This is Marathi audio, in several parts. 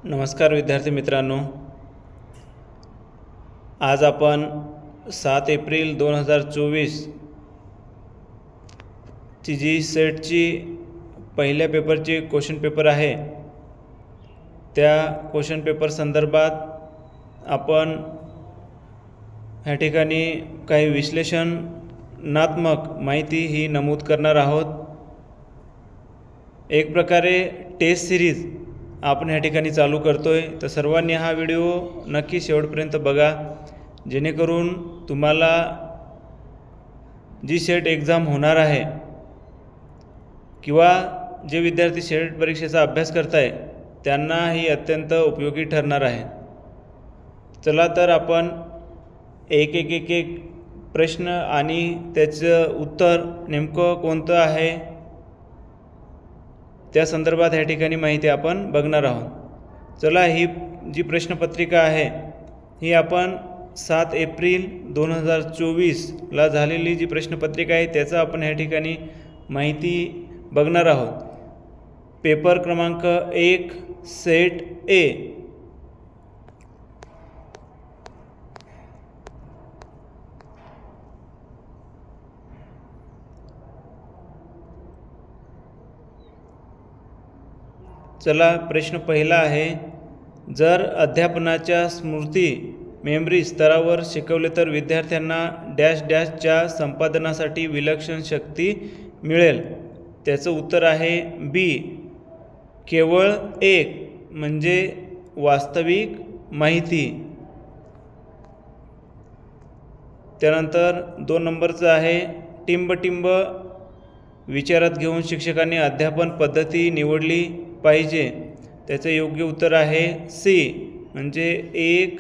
नमस्कार विद्यार्थी मित्रांनो, आज आपण 7 एप्रिल 2024 ची जी सेटची पहिल्या पेपरची क्वेश्चन पेपर आहे त्या क्वेश्चन पेपर संदर्भात आपण ह्या ठिकाणी काही विश्लेषणात्मक माहिती ही नमूद करणार आहोत। एक प्रकारे टेस्ट सिरीज आपण ह्या ठिकाणी चालू करतोय, तर सर्वांनी हा व्हिडिओ नक्की शेवटपर्यंत बघा, जेणेकरून तुम्हाला जी सेट एग्जाम होणार आहे किंवा जे विद्यार्थी सेट परीक्षेचा अभ्यास करताय त्यांना ही अत्यंत उपयोगी ठरणार आहे। चला तर आपण एक एक प्रश्न आणि त्याचं उत्तर नेमकं कोणतं आहे त्या संदर्भात ह्या ठिकाणी माहिती आपण बघणार आहोत। चला, ही जी प्रश्नपत्रिका आहे ही आपण 7 एप्रिल 2024 ला झालेली जी प्रश्नपत्रिका आहे त्याचा आपण ह्या ठिकाणी माहिती बघणार आहोत। पेपर क्रमांक 1 सेट ए। चला, प्रश्न पहिला आहे, जर अध्यापनाच्या स्मृती मेमरी स्तरावर शिकवले तर विद्यार्थ्यांना डॅश डॅशच्या संपादनासाठी विलक्षण शक्ती मिळेल। त्याचं उत्तर आहे बी, केवळ एक म्हणजे वास्तविक माहिती। त्यानंतर 2 नंबरचं आहे, टिंबटिंब विचारात घेऊन शिक्षकांनी अध्यापन पद्धती निवडली पाहिजे। त्याचं योग्य उत्तर आहे सी, म्हणजे 1,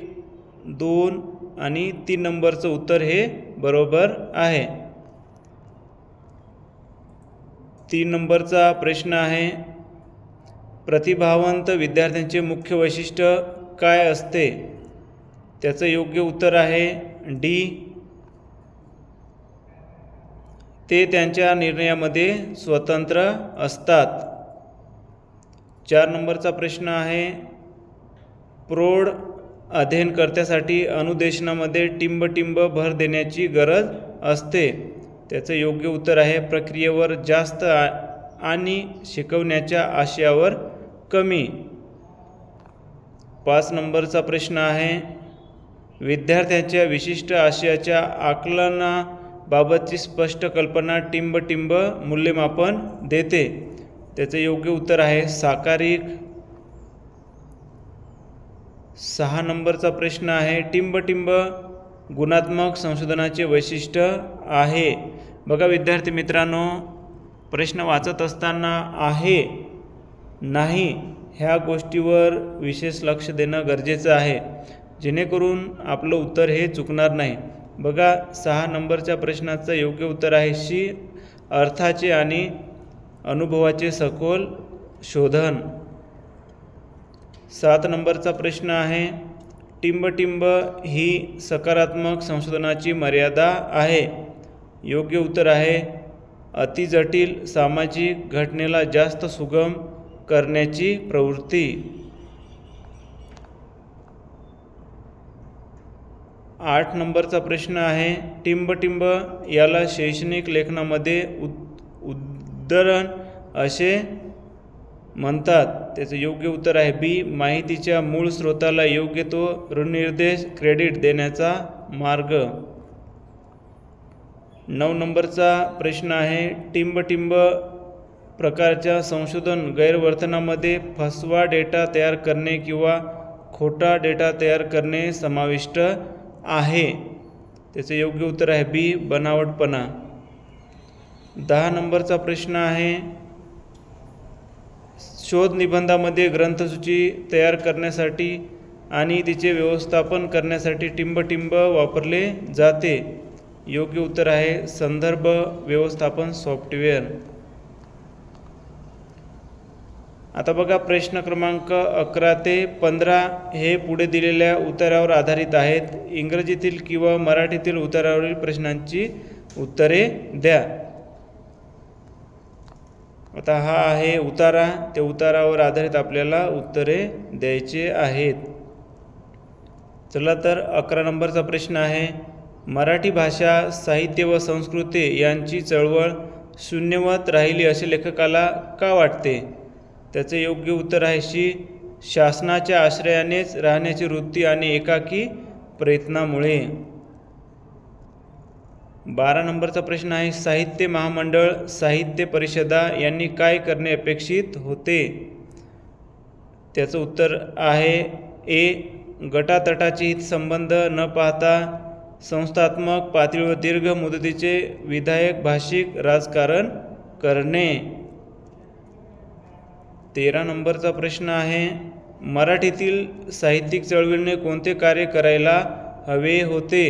2 आणि 3 नंबरचं उत्तर हे बरोबर आहे। 3 नंबरचा प्रश्न आहे, प्रतिभावंत विद्यार्थ्यांचे मुख्य वैशिष्ट्य काय असते? त्याचं योग्य उत्तर आहे डी, ते त्यांच्या निर्णयामध्ये स्वतंत्र असतात। 4 नंबरचा प्रश्न आहे, प्रौढ अध्ययनकर्त्यासाठी अनुदेशनामध्ये टिंबटिंब भर देण्याची गरज असते। त्याचं योग्य उत्तर आहे प्रक्रियेवर जास्त आणि शिकवण्याच्या आशयावर कमी। 5 नंबरचा प्रश्न आहे, विद्यार्थ्यांच्या विशिष्ट आशयाच्या आकलनाबाबतची स्पष्ट कल्पना टिंबटिंब मूल्यमापन देते। त्याचे योग्य उत्तर आहे साकारिक। 6 नंबरचा प्रश्न आहे, टिंबटिंब गुणात्मक संशोधनाचे वैशिष्ट्य आहे। बघा विद्यार्थी मित्रांनो, प्रश्न वाचत असताना आहे नाही ह्या गोष्टीवर विशेष लक्ष देणं गरजेचं आहे, जेणेकरून आपलं उत्तर हे चुकणार नाही। बघा 6 नंबरच्या प्रश्नाचं योग्य उत्तर आहे शी, अर्थाचे आणि अनुभवाचे सखोल शोधन। 7 नंबरचा प्रश्न आहे, टिंबटिंब ही सकारात्मक संशोधनाची मर्यादा आहे। योग्य उत्तर आहे अतिजटिल सामाजिक घटनेला जास्त सुगम करण्याची प्रवृत्ती। 8 नंबरचा प्रश्न आहे, टिंबटिंब याला शैक्षणिक लेखनामध्ये उद्धरण असे म्हणतात। त्याचं योग्य उत्तर आहे बी, माहितीच्या मूळ स्रोताला योग्य तो ऋणनिर्देश क्रेडिट देण्याचा मार्ग। 9 नंबरचा प्रश्न आहे, टिंबटिंब प्रकारच्या संशोधन गैरवर्तनामध्ये फसवा डेटा तयार करणे किंवा खोटा डेटा तयार करणे समाविष्ट आहे। त्याचे योग्य उत्तर आहे बी, बनावटपणा। 10 नंबरचा प्रश्न आहे, शोध निबंधामध्ये ग्रंथसूची तयार करण्यासाठी आणि तिचे व्यवस्थापन करण्यासाठी टिंबटिंब वापरले जाते। योग्य उत्तर आहे संदर्भ व्यवस्थापन सॉफ्टवेअर। आता बघा प्रश्न क्रमांक 11 ते 15 हे पुढे दिलेल्या उत्तरावर आधारित आहेत। इंग्रजीतील किंवा मराठीतील उत्तरावरील प्रश्नांची उत्तरे द्या। आता हा आहे उतारा, त्या उतारावर आधारित आपल्याला उत्तरे द्यायचे आहेत. चला तर 11 नंबरचा प्रश्न आहे, मराठी भाषा साहित्य व संस्कृती यांची चळवळ शून्यवत राहिली असे लेखकाला का वाटते? त्याचे योग्य उत्तर आहे शी, शासनाच्या आश्रयानेच राहण्याची वृत्ती आणि एकाकी प्रयत्नामुळे. 12 नंबरचा प्रश्न आहे, साहित्य महामंडळ, साहित्य परिषदा यांनी काय करणे अपेक्षित होते? त्याचं उत्तर आहे ए, गटातटाचे हितसंबंध न पाहता संस्थात्मक पातळीवर दीर्घ मुदतीचे विधायक भाषिक राजकारण करणे. 13 नंबरचा प्रश्न आहे, मराठीतील साहित्यिक चळवळीने कोणते कार्य करायला हवे होते?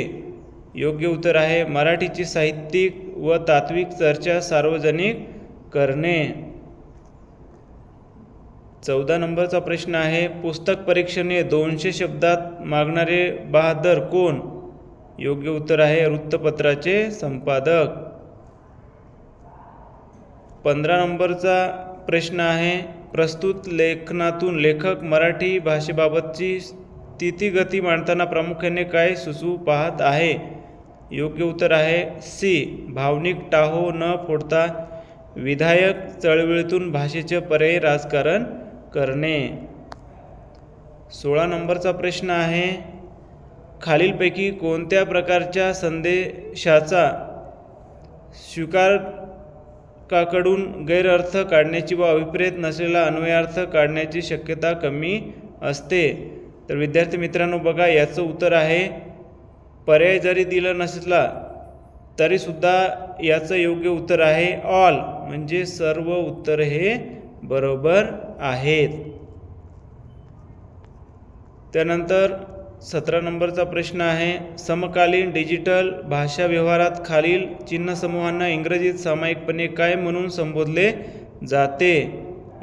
योग्य उत्तर आहे मराठीची साहित्यिक व तात्विक चर्चा सार्वजनिक करणे. 14 नंबरचा प्रश्न आहे, पुस्तक परीक्षेने 200 शब्दात मागणारे बहादर कोण? योग्य उत्तर आहे वृत्तपत्राचे संपादक. 15 नंबरचा प्रश्न आहे, प्रस्तुत लेखनातून लेखक मराठी भाषेबाबतची स्थितीगती मांडताना प्रामुख्याने काय सुचवू पाहत आहे? योग्य उत्तर आहे सी, भावनिक टाहो न फोडता विधायक चळवळीतून भाषेचे पर्यायी राजकारण करणे. 16 नंबरचा प्रश्न आहे, खालीलपैकी कोणत्या प्रकारच्या संदेशाचा स्वीकारकाकडून गैरअर्थ काढण्याची व अभिप्रेत नसलेला अन्वयार्थ काढण्याची शक्यता कमी असते? तर विद्यार्थी मित्रांनो बघा, याचं उत्तर आहे पर्याय जरी दिला नसला तरीसुद्धा याचं योग्य उत्तर आहे ऑल, म्हणजे सर्व उत्तर हे बरोबर आहेत. त्यानंतर 17 नंबरचा प्रश्न आहे, समकालीन डिजिटल भाषा व्यवहारात खालील चिन्हसमूहांना इंग्रजीत सामायिकपणे काय म्हणून संबोधले जाते?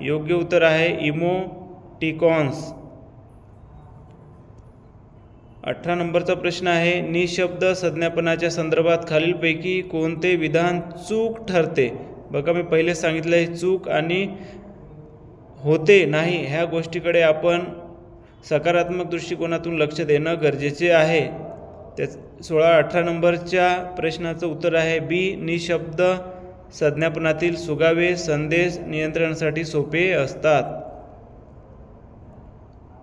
योग्य उत्तर आहे इमोटिकॉन्स. 18 नंबरचा प्रश्न आहे, निशब्द संज्ञापनाच्या संदर्भात खालीलपैकी कोणते विधान चूक ठरते? बघा, मी पहिले सांगितलं आहे चूक आणि होते नाही ह्या गोष्टीकडे आपण सकारात्मक दृष्टिकोनातून लक्ष देणं गरजेचे आहे. त्या 16-18 नंबरच्या प्रश्नाचं उत्तर आहे बी, निशब्द संज्ञापनातील सुगावे संदेश नियंत्रणासाठी सोपे असतात.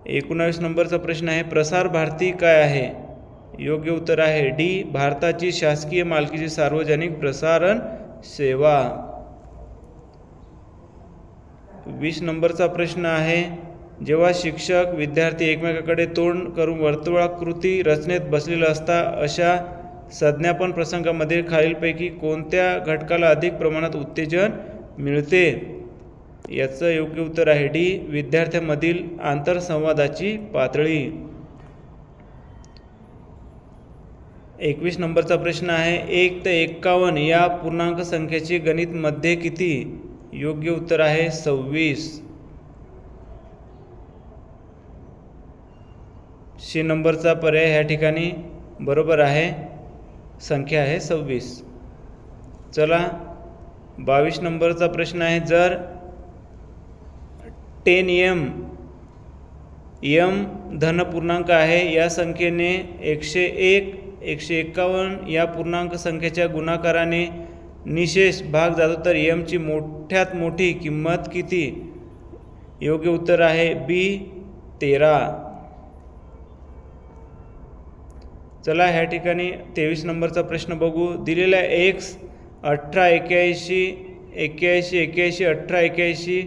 19 नंबरचा प्रश्न आहे, प्रसार भारती काय आहे? योग्य उत्तर आहे डी, भारताची शासकीय मालकीची सार्वजनिक प्रसारण सेवा. 20 नंबरचा प्रश्न आहे, जेव्हा शिक्षक विद्यार्थी एकमेकाकडे तोंड करून वर्तुळाकृती रचनेत बसलेला असता अशा संज्ञापन प्रसंगामध्ये खालीलपैकी कोणत्या घटकाला अधिक प्रमाणात उत्तेजन मिळते? याचं योग्य उत्तर आहे डी, विद्यार्थ्यांमधील आंतरसंवादाची पातळी. 21 नंबरचा प्रश्न आहे, 1 ते 51 या पूर्णांक संख्येची गणित मध्ये किती? योग्य उत्तर आहे 26. सी नंबरचा पर्याय ह्या ठिकाणी बरोबर आहे, संख्या आहे 26. चला 22 नंबरचा प्रश्न आहे, जर 10m धन पूर्णांक आहे या संख्येने 101, 151 या पूर्णांक संख्येच्या गुणाकाराने निशेष भाग जातो तर m ची मोठ्यात मोठी किंमत किती? योग्य उत्तर आहे बी 13. चला ह्या ठिकाणी 23 नंबरचा प्रश्न बघू. दिलेला x 18, 81, 81, 81, 18, 81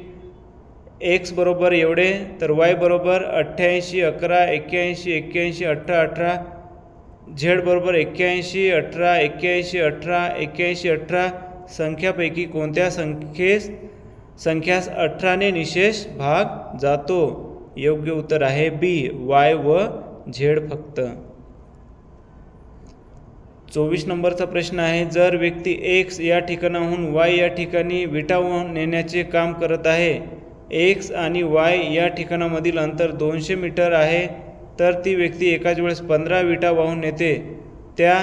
x बरोबर एवढे, तर y बरोबर 88, 11, 81, 81, 18, 18, z बरोबर 81, 18, 81, 18, 81, 18 संख्यापैकी कोणत्या संख्यास 18 ने निशेष भाग जातो? योग्य उत्तर आहे बी, y व z फक्त. 24 नंबरचा प्रश्न आहे, जर व्यक्ती x या ठिकाणाहून y या ठिकाणी विटा वाहून नेण्याचे काम करत आहे, x आणि y या ठिकाणामधील अंतर 200 मीटर आहे, तर ती व्यक्ती एकाच वेळेस 15 विटा वाहून नेते. त्या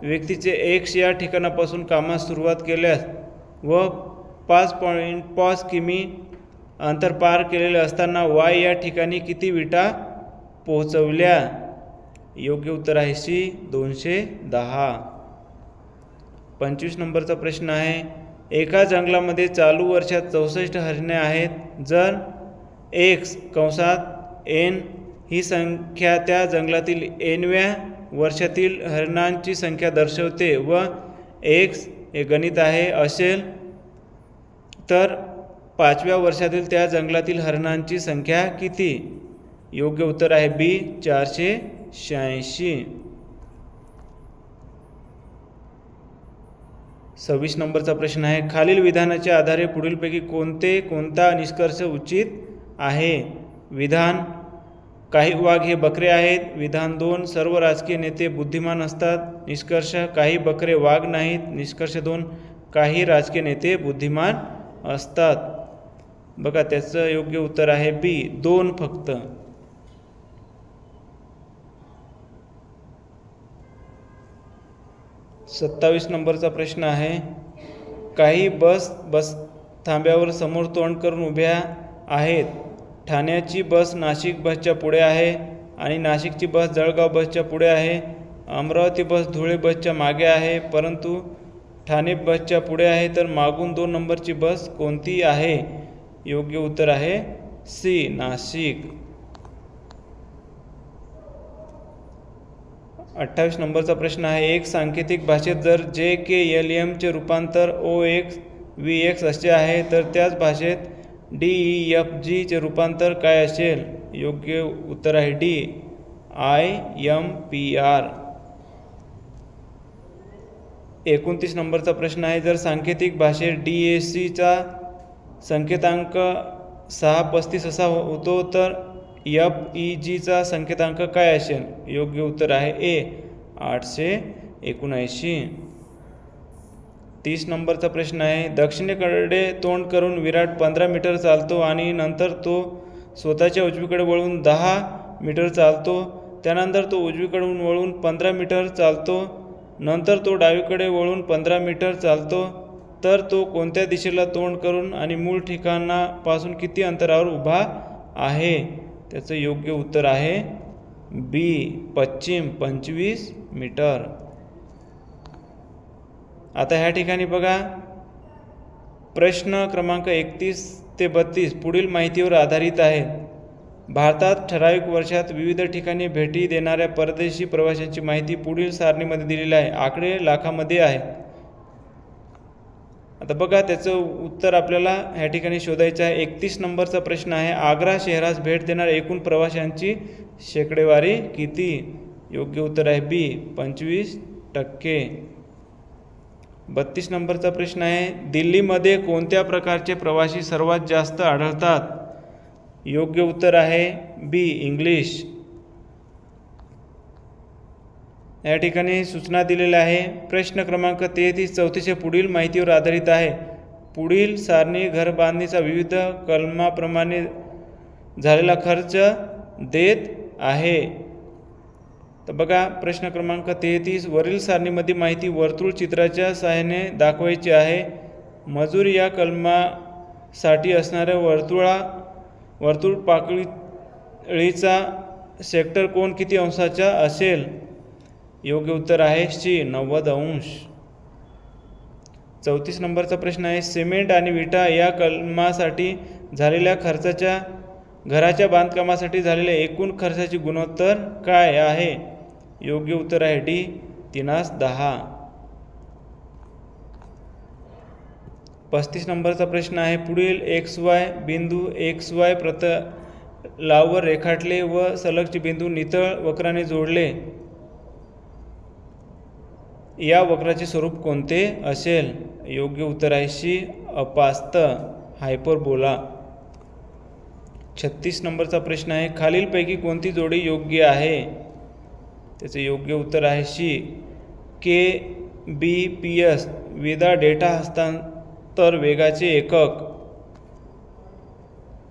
व्यक्तीचे x या ठिकाणापासून कामास सुरुवात केल्यास व 5.5 किमी अंतर पार केलेले असताना वाय या ठिकाणी किती विटा पोहोचवल्या? योग्य उत्तर आहे सी 210. 25 नंबरचा प्रश्न आहे, एका जंगलामध्ये चालू वर्षात 64 हरणे आहेत. जर x कंसात n ही संख्या त्या जंगलातील nव्या वर्षातील हरणांची संख्या दर्शवते व x हे गणित आहे असेल तर 5व्या वर्षातील त्या जंगलातील हरणांची संख्या किती? योग्य उत्तर आहे बी 486. 26 नंबरचा प्रश्न आहे, खालील विधानाच्या आधारे पुढीलपैकी कोणता निष्कर्ष उचित आहे? विधान काही वाघ हे बकरे आहेत. विधान 2 सर्व राजकीय नेते बुद्धिमान असतात. निष्कर्ष काही बकरे वाघ नाहीत. निष्कर्ष 2 काही राजकीय नेते बुद्धिमान असतात. बघा त्याचं योग्य उत्तर आहे बी 2 फक्त. 27 नंबरचा प्रश्न आहे, काही बस थांब्यावर समोर तोंड करून उभ्या आहेत. ठाण्याची बस नाशिक बसच्या पुढे आहे आणि नाशिकची बस जळगाव बसच्या पुढे आहे. अमरावती बस धुळे बसच्या मागे आहे, परंतु ठाणे बसच्या पुढे आहे. तर मागून 2 नंबरची बस कोणती आहे? योग्य उत्तर आहे सी नाशिक. 28 नंबरचा प्रश्न आहे, एक सांकेतिक भाषेत जर JKLM चे रूपांतर OX VX असे आहे तर त्याच भाषेत DEFG चे रूपांतर काय असेल? योग्य उत्तर आहे डी IMPR. 29 नंबरचा प्रश्न आहे, जर सांकेतिक भाषेत DAC चा संकेतांक 635 असा होतो तर FEG चा संकेतांक काय असेल? योग्य उत्तर आहे ए 879. 30 नंबरचा प्रश्न आहे, दक्षिणेकडे तोंड करून विराट 15 मीटर चालतो आणि नंतर तो स्वतःच्या उजवीकडे वळून 10 मीटर चालतो. त्यानंतर तो उजवीकडून वळून 15 मीटर चालतो. नंतर तो डावीकडे वळून 15 मीटर चालतो. तर तो कोणत्या दिशेला तोंड करून आणि मूळ ठिकाणापासून किती अंतरावर उभा आहे? त्याचं योग्य उत्तर आहे बी पश्चिम 25 मीटर. आता ह्या ठिकाणी बघा प्रश्न क्रमांक 31 ते 32 पुढील माहितीवर आधारित आहेत. भारतात ठराविक वर्षात विविध ठिकाणी भेटी देणाऱ्या परदेशी प्रवाशांची माहिती पुढील सारणीमध्ये दिलेली आहे. आकडे लाखामध्ये आहे. आता बघा त्याचं उत्तर आपल्याला ह्या ठिकाणी शोधायचं आहे. 31 नंबरचा प्रश्न आहे, आग्रा शहरास भेट देणाऱ्या एकूण प्रवाशांची शेकडेवारी किती? योग्य उत्तर आहे बी 25%. 32 नंबरचा प्रश्न आहे, दिल्लीमध्ये कोणत्या प्रकारचे प्रवासी सर्वात जास्त आढळतात? योग्य उत्तर आहे बी इंग्लिश. या ठिकाणी सूचना दिलेल्या आहे. प्रश्न क्रमांक 33 34 पुढील माहितीवर आधारित आहे. पुढील सारणी घरबांधणीचा विविध कलमाप्रमाणे झालेला खर्च देत आहे. तर बघा प्रश्न क्रमांक 33 वरील सारणीमध्ये माहिती वर्तुळ चित्राच्या सहाय्याने दाखवायची आहे. मजुरी या कलमासाठी असणाऱ्या वर्तुळ पाकळीचा सेक्टर कोन किती अंशाचा असेल? योग्य उत्तर आहे सी 90 अंश. 34 नंबरचा प्रश्न आहे, सिमेंट आणि विटा या कलमासाठी झालेल्या खर्चाच्या घराच्या बांधकामासाठी झालेल्या एकूण खर्चाची गुणोत्तर काय आहे? योग्य उत्तर आहे डी 3:10. 35 नंबरचा प्रश्न आहे, पुढील XY बिंदू XY प्रतलावर रेखाटले व सलगचे बिंदू नितळ वक्राने जोडले. या वक्राचे स्वरूप कोणते असेल? योग्य उत्तर आहे सी अपास्त हायपरबोला. 36 नंबरचा प्रश्न आहे, खालीलपैकी कोणती जोडी योग्य आहे? त्याचे योग्य उत्तर आहे सी KBPS विदा डेटा हस्तांतर वेगाचे एकक.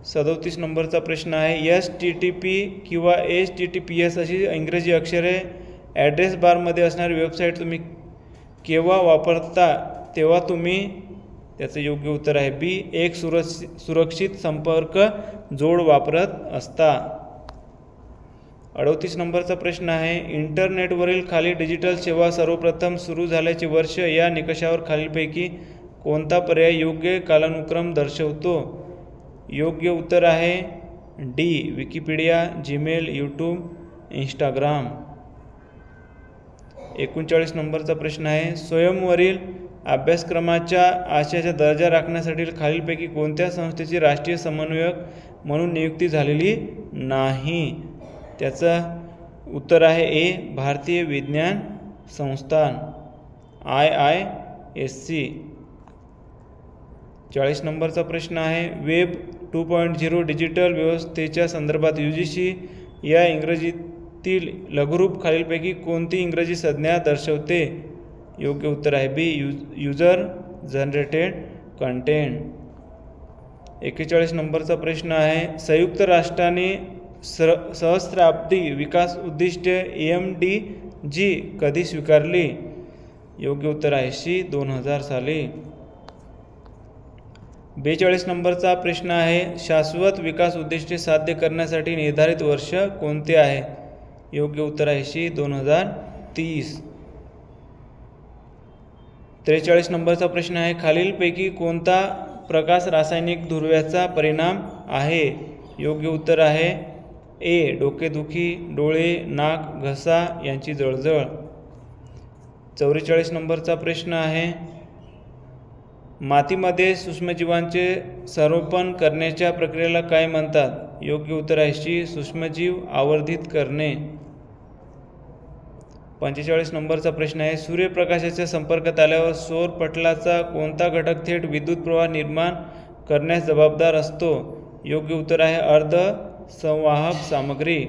37 नंबरचा प्रश्न आहे, STTP किंवा HTTPS अशी इंग्रजी अक्षरे ॲड्रेस बारमध्ये असणारी वेबसाईट तुम्ही केव्हा वापरता तेव्हा तुम्ही त्याचं योग्य उत्तर आहे बी. एक सुरक्षित संपर्क जोड वापरत असता. 38 नंबरचा प्रश्न आहे, इंटरनेटवरील खाली डिजिटल सेवा सर्वप्रथम सुरू झाल्याचे वर्ष या निकषावर खालीलपैकी कोणता पर्याय योग्य कालानुक्रम दर्शवतो? योग्य उत्तर आहे D. Wikipedia, Gmail, YouTube, Instagram. 39 नंबरचा प्रश्न आहे, स्वयंवरील अभ्यासक्रमाच्या आशयाचा दर्जा राखण्यासाठी खालीलपैकी कोणत्या संस्थेची राष्ट्रीय समन्वयक म्हणून नियुक्ती झालेली नाही? त्याचं उत्तर आहे ए. भारतीय विज्ञान संस्थान IISc. 40 नंबरचा प्रश्न आहे, वेब 2.0 डिजिटल व्यवस्थेच्या संदर्भात UGC या इंग्रजीतील लघुरूप खालीलपैकी कोणती इंग्रजी संज्ञा दर्शवते? योग्य उत्तर आहे बी. User generated content. 41 नंबरचा प्रश्न आहे, संयुक्त राष्ट्राने सहस्त्राब्दी विकास उद्दिष्टे MDG कधी स्वीकारली? योग्य उत्तर आहे सी. 2000 साली. 42 नंबरचा प्रश्न आहे, शाश्वत विकास उद्दिष्टे साध्य करण्यासाठी निर्धारित वर्ष कोणते आहे? योग्य उत्तर आहे सी. 2030. 43 नंबरचा प्रश्न आहे, खालीलपैकी कोणता प्रकाश रासायनिक ध्रुव्याचा परिणाम आहे? योग्य उत्तर आहे ए. डोकेदुखी, डोळे, नाक, घसा यांची जळजळ. 44 नंबरचा प्रश्न आहे, मातीमध्ये सूक्ष्मजीवांचे संरोपण करण्याच्या प्रक्रियेला काय म्हणतात? योग्य उत्तर आहे सी. सूक्ष्मजीव आवर्धित करणे. 45 नंबरचा प्रश्न आहे, सूर्यप्रकाशाच्या संपर्कात आल्यावर सौर पटलाचा कोणता घटक थेट विद्युत प्रवाह निर्माण करण्यास जबाबदार असतो? योग्य उत्तर आहे अर्धसंवाहक सामग्री.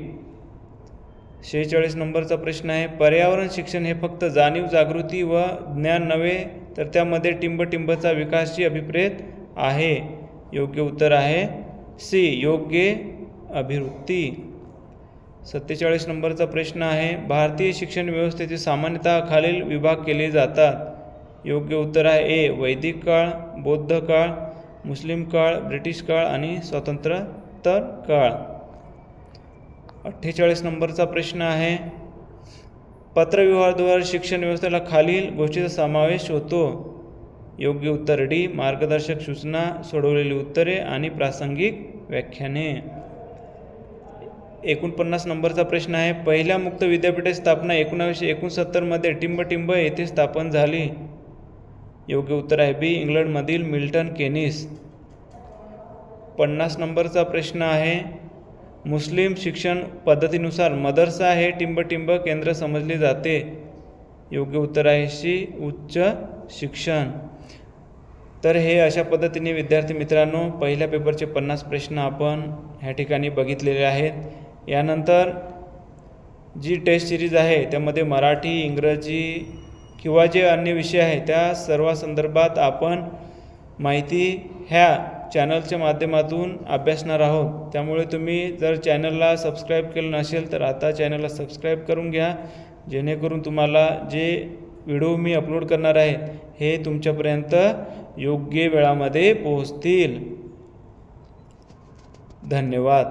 46 नंबरचा प्रश्न आहे, पर्यावरण शिक्षण हे फक्त जाणीव, जागृती व ज्ञान नव्हे तर त्यामध्ये टिंबटिंबचा विकासची अभिप्रेत आहे. योग्य उत्तर आहे सी. योग्य अभिवृत्ती. 47 नंबरचा प्रश्न आहे, भारतीय शिक्षण व्यवस्थेचे सामान्यतः खालील विभाग केले जातात. योग्य उत्तर आहे ए. वैदिक काळ, बौद्ध काळ, मुस्लिम काळ, ब्रिटिश काळ आणि स्वातंत्र्योत्तर काळ. 48 नंबरचा प्रश्न आहे, पत्रव्यवहाराद्वारे शिक्षण व्यवस्थेला खालील गोष्टींचा समावेश होतो. योग्य उत्तर डी. मार्गदर्शक सूचना, सोडवलेली उत्तरे आणि प्रासंगिक व्याख्याने. 49 नंबरचा प्रश्न आहे, पहिल्या मुक्त विद्यापीठाची स्थापना 1969 मध्ये टिंबटिंब येथे स्थापन झाली. योग्य उत्तर आहे बी. इंग्लंडमधील मिल्टन केनीस. 50 नंबरचा प्रश्न आहे, मुस्लिम शिक्षण पद्धतीनुसार मदरसा हे टिंबटिंब केंद्र समजले जाते. योग्य उत्तर आहे सी. उच्च शिक्षण. तर हे अशा पद्धतीने विद्यार्थी मित्रांनो पहिल्या पेपरचे 50 प्रश्न आपण ह्या ठिकाणी बघितलेले आहेत. यानंतर जी टेस्ट सिरीज आहे त्यामध्ये मराठी, इंग्रजी किंवा जे अन्य विषय आहे त्या सर्व संदर्भात आपण माहिती ह्या चॅनलच्या माध्यमातून अभ्यासणार आहोत. त्यामुळे तुम्ही जर चॅनलला सबस्क्राईब केलं नसेल तर आता चॅनलला सबस्क्राईब करून घ्या, जेणेकरून तुम्हाला जे व्हिडिओ मी अपलोड करणार आहे हे तुमच्यापर्यंत योग्य वेळामध्ये पोहोचतील. धन्यवाद.